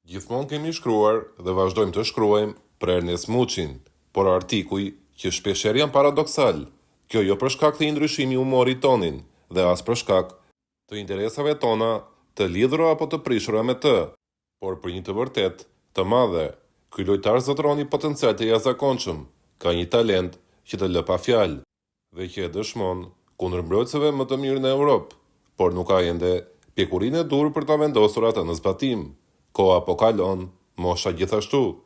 Gjithmonë kemi shkruar dhe vazhdojmë të shkruajmë për Ernest Muçin, por artikuj që shpeshherë janë paradoksal. Kjo jo për shkak të ndryshimi humorit tonin dhe as për shkak të interesave tona të lidhura apo të prishura me të, por për një të vërtet të madhe. Ky lojtar zotëroni potencial të jashtëzakonshëm, ka një talent që të lë pa fjalë dhe që e dëshmon kundër mbrojtësve më të mirë në Europë, por nuk ka ende pjekurinë e dur për ta vendosur atë në zbatim. Koha po kalon, mosha gjithashtu.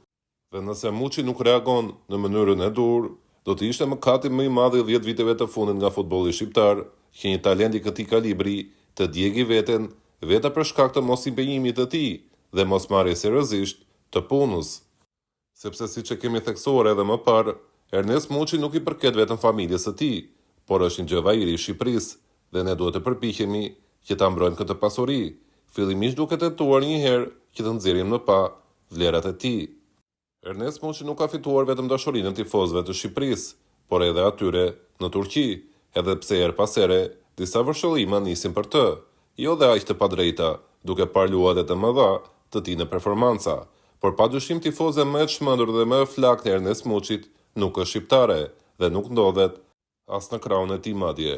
Dhe nëse Muçi nuk reagon në mënyrën e dur, do të ishte mëkati më i madh i 10 viteve të fundit nga futbolli shqiptar, që një talent i këtij kalibri të djegi veten vetëm për shkak të mos impenjimit të tij dhe mos marrjes seriozisht të punës. Sepse siç e kemi theksuar edhe më parë, Ernest Muçi nuk i përket vetëm familjes së tij, por është një gjëvajri i Shqipërisë dhe ne duhet të përpiqemi që ta mbrojmë këtë pasuri, fillimisht duke tentuar një herë që të nxjerrim në pa vlerat e tij. Ernest Muçi nuk ka fituar vetëm dashurinë e tifozëve të Shqipërisë, por edhe atyre në Turqi, edhe pse her pas here disa vërshëllima nisin për të, jo dhe aq të padrejta, duke parë luajtjet e mëdha të tij në performanca, por padyshim tifozja më e çmendur dhe më e flakët e Ernest Muçit nuk është shqiptare dhe nuk ndodhet as në krahun e tij madje.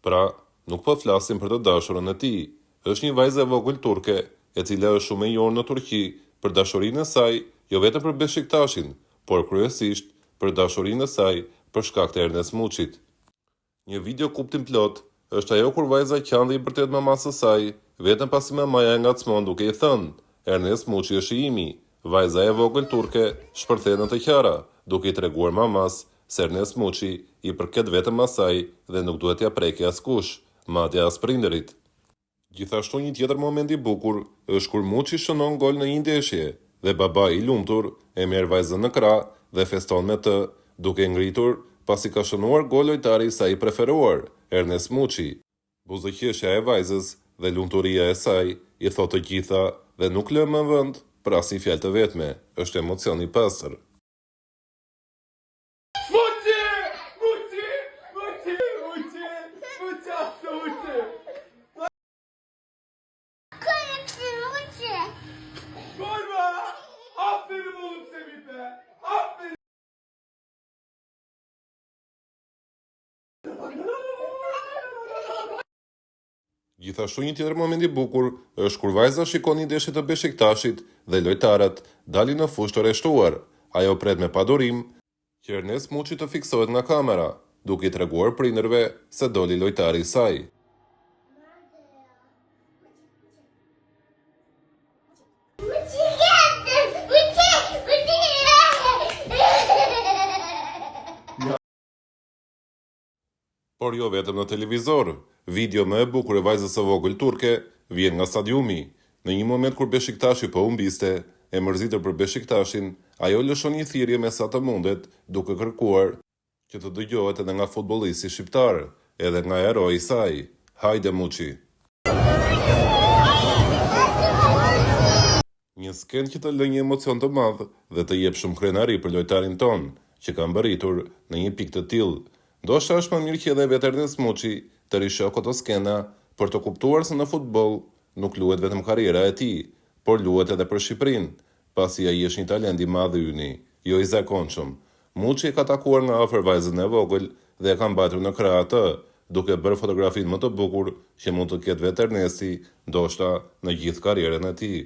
Pra, nuk po flasim për të dashurën e tij. Është një vajzë e vogël turke, e cila është shumë e njohur në Turqi për dashurinë e saj, jo vetëm për Beşiktaşin, por kryesisht për dashurinë e saj për shkak të Ernest Muçit. Një video kuptim plot është ajo kur vajza qandhi i vërtet mamas së saj, vetëm pasi mamaja e ngacmon duke i thënë: "Ernest Muçi është i imi." Vajza e vogël turke shpërthet në të qara, duke i treguar mamas se Ernest Muçi i përket vetëm asaj dhe nuk duhet t'ia prekë askush, madje as prindërit. Gjithashtu një tjetër moment i bukur është kur Muçi shënon gol në një ndeshje dhe babai i lumtur e merr vajzën në krah dhe feston me të, duke ngritur pasi ka shënuar gol lojtari i saj i preferuar, Ernest Muçi. Buzëqeshja e vajzës dhe lumturia e saj i thotë të gjitha dhe nuk lë më vend për asnjë fjalë të vetme. Është emocion i pastër. Gjithashtu një tjetër moment i bukur është kur vajza shikon një ndeshje të Beşiktaşit dhe lojtarët dalin në fushë të rreshtuar. Ajo pret me padurim që Ernest Muçi të fiksohet nga kamera, duke i treguar prindërve se doli lojtari i saj. Por jo vetëm në televizor. Video më e bukur e vajzës së vogël turke vjen nga stadiumi. Në një moment kur Beşiktaşi po humbiste, e mërzitur për Beşiktaşin, ajo lëshon një thirrje me sa të mundet, duke kërkuar që të dëgjohet edhe nga futbollisti shqiptar, edhe nga heroi i saj. Hajde Muçi. Një sken që të lë një emocion të madh dhe të jep shumë krenari për lojtarin ton, që ka mbërritur në një pikë të tillë. Ndoshta është më mirë që edhe vetë Ernest Muçi të rishë këto skena për të kuptuar se në futboll nuk luhet vetëm karriera e tij, por luhet edhe për Shqipërinë, pasi ai është një talent i madh yni, jo i zakonshëm. Muçi ka takuar nga afër vajzën e vogël dhe e ka mbajtur në krah atë, duke bërë fotografinë më të bukur që mund të ketë vetë Ernesti, ndoshta në gjithë karrierën e tij.